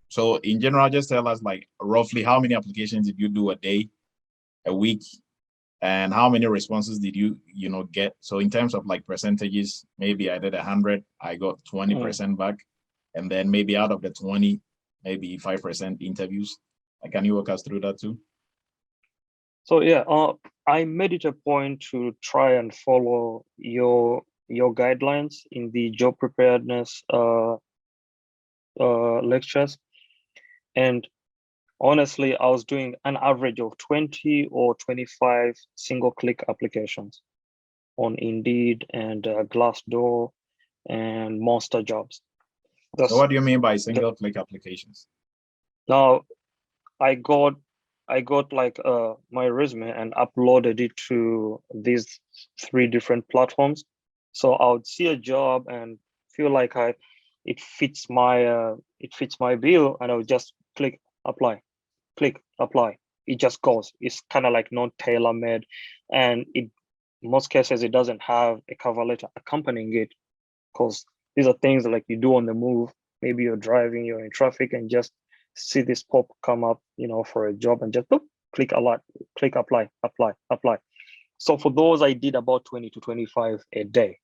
So in general, just tell us like roughly how many applications did you do a day, a week, and how many responses did you get? So in terms of like percentages, maybe I did 100, I got 20% back, and then maybe out of the 20, maybe 5% interviews. Can you walk us through that too? So yeah, I made it a point to try and follow your guidelines in the job preparedness lectures, and honestly, I was doing an average of 20 or 25 single-click applications on Indeed and Glassdoor and Monster Jobs. So what do you mean by single-click applications? Now, I got like my resume and uploaded it to these 3 different platforms. So I would see a job and feel like it fits my bill, and I would just click apply. It just goes. It's kind of like not tailor-made, and in most cases it doesn't have a cover letter accompanying it, because these are things like you do on the move. Maybe you're driving, you're in traffic, and just see this pop come up, for a job, and just click a lot, click apply. So for those, I did about 20 to 25 a day.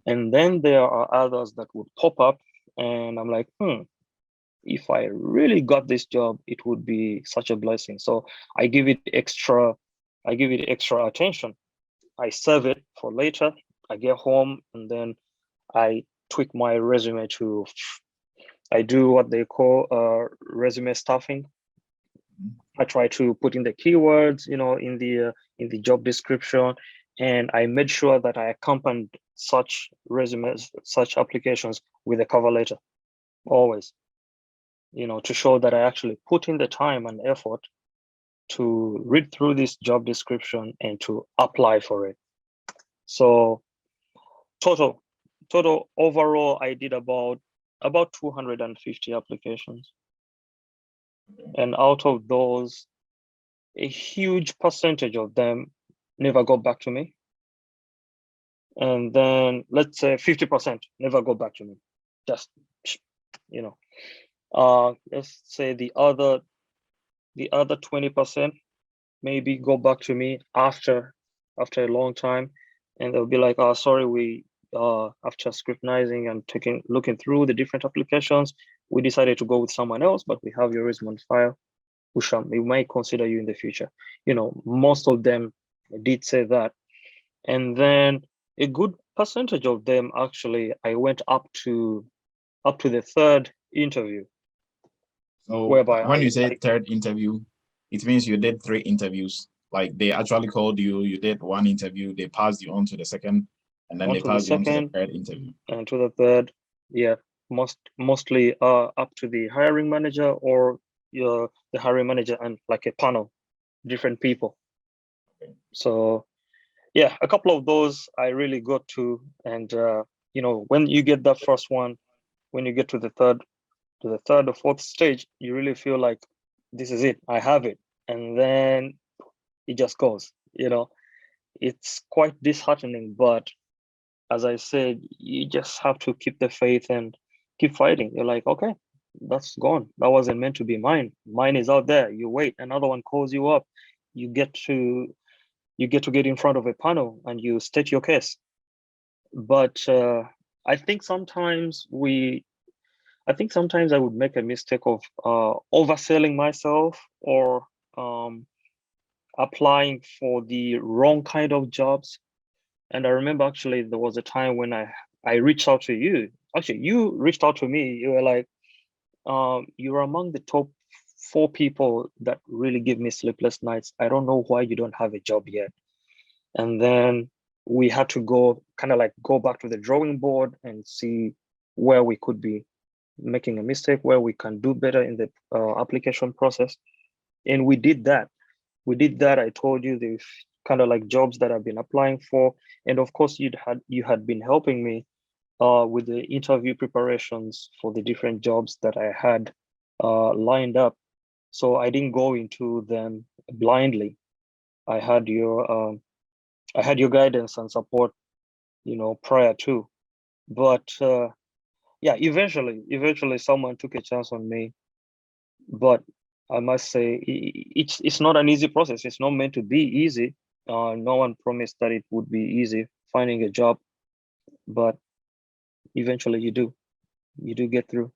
And then there are others that would pop up, and I'm like, if I really got this job, it would be such a blessing. So I give it extra attention. I save it for later. I get home, and then I tweak my resume I do what they call resume stuffing. I try to put in the keywords, in the job description, and I made sure that I accompanied such resumes, such applications with a cover letter, always, to show that I actually put in the time and effort to read through this job description and to apply for it. So total overall, I did about 250 applications. And out of those, a huge percentage of them never got back to me. And then let's say 50% never got back to me. Just, let's say the other 20% maybe go back to me after a long time, and they'll be like, oh, sorry, we after scrutinizing and looking through the different applications, we decided to go with someone else, but we have your resume on file. We might consider you in the future. Most of them did say that. And then a good percentage of them, actually, I went up to the 3rd interview. So when you say 3rd interview, it means you did 3 interviews. Like they actually called you, you did 1 interview, they passed you on to the 2nd, and then they passed you on to the 3rd interview. And to the 3rd, yeah, mostly up to the hiring manager or the hiring manager and like a panel, different people. Okay. So yeah, a couple of those I really got to, and when you get that first one, when you get to the 3rd or 4th stage, you really feel like this is it, I have it, and then it just goes. It's quite disheartening, but as I said, you just have to keep the faith and keep fighting. You're like, okay, that's gone. That wasn't meant to be mine. Mine is out there. You wait, another one calls you up. You get to get in front of a panel and you state your case. But I think sometimes I would make a mistake of overselling myself or applying for the wrong kind of jobs. And I remember actually there was a time when I reached out to you. Actually, you reached out to me. You were like, you're among the top 4 people that really give me sleepless nights. I don't know why you don't have a job yet. And then we had to go back to the drawing board and see where we could be making a mistake, where we can do better in the application process. And we did that. I told you the kind of like jobs that I've been applying for. And of course, you had been helping me with the interview preparations for the different jobs that I had lined up. So I didn't go into them blindly. I had your guidance and support, prior to. But yeah, eventually someone took a chance on me but I must say it's not an easy process. It's not meant to be easy. No one promised that it would be easy finding a job, but eventually you do get through.